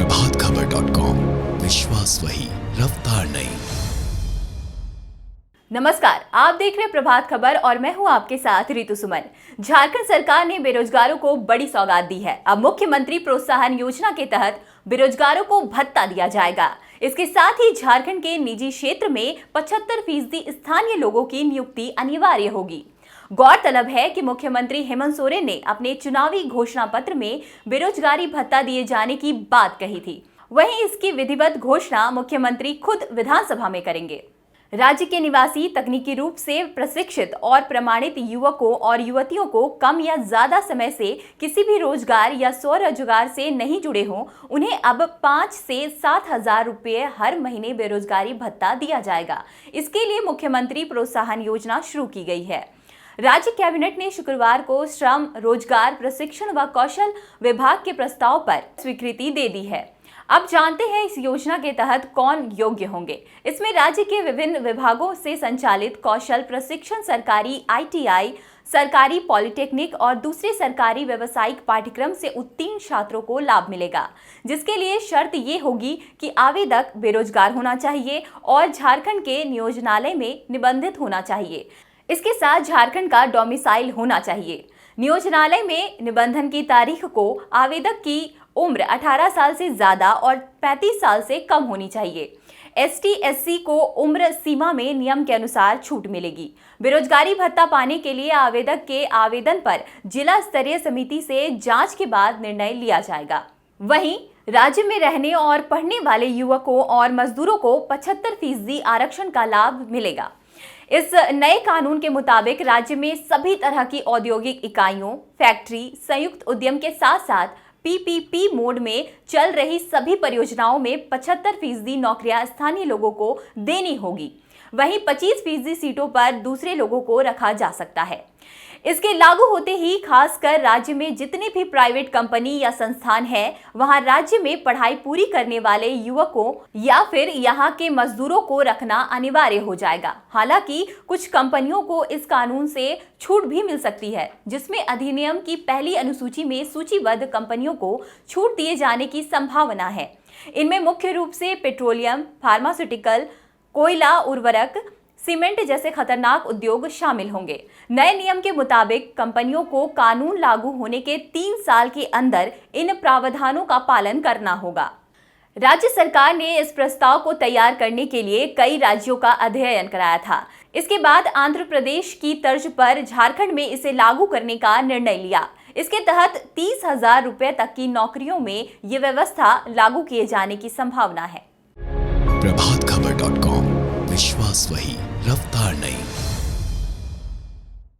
प्रभातखबर.com, विश्वास वही, रफ्तार नहीं। नमस्कार, आप देख रहे हैं प्रभात खबर और मैं हूं आपके साथ रितु सुमन। झारखंड सरकार ने बेरोजगारों को बड़ी सौगात दी है। अब मुख्यमंत्री प्रोत्साहन योजना के तहत बेरोजगारों को भत्ता दिया जाएगा। इसके साथ ही झारखंड के निजी क्षेत्र में 75% स्थानीय लोगों की नियुक्ति अनिवार्य होगी। गौरतलब है कि मुख्यमंत्री हेमंत सोरेन ने अपने चुनावी घोषणा पत्र में बेरोजगारी भत्ता दिए जाने की बात कही थी। वहीं इसकी विधिवत घोषणा मुख्यमंत्री खुद विधानसभा में करेंगे। राज्य के निवासी तकनीकी रूप से प्रशिक्षित और प्रमाणित युवकों और युवतियों को कम या ज्यादा समय से किसी भी रोजगार या स्वरोजगार से नहीं जुड़े हों, उन्हें अब 5 से 7 हजार रुपये हर महीने बेरोजगारी भत्ता दिया जाएगा। इसके लिए मुख्यमंत्री प्रोत्साहन योजना शुरू की गई है। राज्य कैबिनेट ने शुक्रवार को श्रम, रोजगार, प्रशिक्षण व कौशल विभाग के प्रस्ताव पर स्वीकृति दे दी है। अब जानते हैं इस योजना के तहत कौन योग्य होंगे। इसमें राज्य के विभिन्न विभागों से संचालित कौशल प्रशिक्षण, सरकारी ITI, सरकारी पॉलिटेक्निक और दूसरे सरकारी व्यावसायिक पाठ्यक्रम से उत्तीर्ण छात्रों को लाभ मिलेगा, जिसके लिए शर्त ये होगी कि आवेदक बेरोजगार होना चाहिए और झारखंड के नियोजनालय में निबंधित होना चाहिए। इसके साथ झारखंड का डोमिसाइल होना चाहिए। नियोजनालय में निबंधन की तारीख को आवेदक की उम्र 18 साल से ज्यादा और 35 साल से कम होनी चाहिए। ST/SC को उम्र सीमा में नियम के अनुसार छूट मिलेगी। बेरोजगारी भत्ता पाने के लिए आवेदक के आवेदन पर जिला स्तरीय समिति से जांच के बाद निर्णय लिया जाएगा। वहीं राज्य में रहने और पढ़ने वाले युवकों और मजदूरों को 75% आरक्षण का लाभ मिलेगा। इस नए कानून के मुताबिक राज्य में सभी तरह की औद्योगिक इकाइयों, फैक्ट्री, संयुक्त उद्यम के साथ साथ PPP मोड में चल रही सभी परियोजनाओं में 75% नौकरियां स्थानीय लोगों को देनी होगी। वहीं 25% सीटों पर दूसरे लोगों को रखा जा सकता है। इसके लागू होते ही खासकर राज्य में जितने भी प्राइवेट कंपनी या संस्थान हैं, वहां राज्य में पढ़ाई पूरी करने वाले युवकों या फिर यहां के मजदूरों को रखना अनिवार्य हो जाएगा। हालांकि कुछ कंपनियों को इस कानून से छूट भी मिल सकती है, जिसमें अधिनियम की पहली अनुसूची में सूचीबद्ध कंपनियों को छूट दिए जाने की संभावना है। इनमें मुख्य रूप से पेट्रोलियम, फार्मास्यूटिकल, कोयला, उर्वरक, सीमेंट जैसे खतरनाक उद्योग शामिल होंगे। नए नियम के मुताबिक कंपनियों को कानून लागू होने के 3 साल के अंदर इन प्रावधानों का पालन करना होगा। राज्य सरकार ने इस प्रस्ताव को तैयार करने के लिए कई राज्यों का अध्ययन कराया था। इसके बाद आंध्र प्रदेश की तर्ज पर झारखंड में इसे लागू करने का निर्णय लिया। इसके तहत 30 हजार रुपये तक की नौकरियों में ये व्यवस्था लागू किए जाने की संभावना है। प्रभातखबर.com, विश्वास वही, रफ्तार नहीं।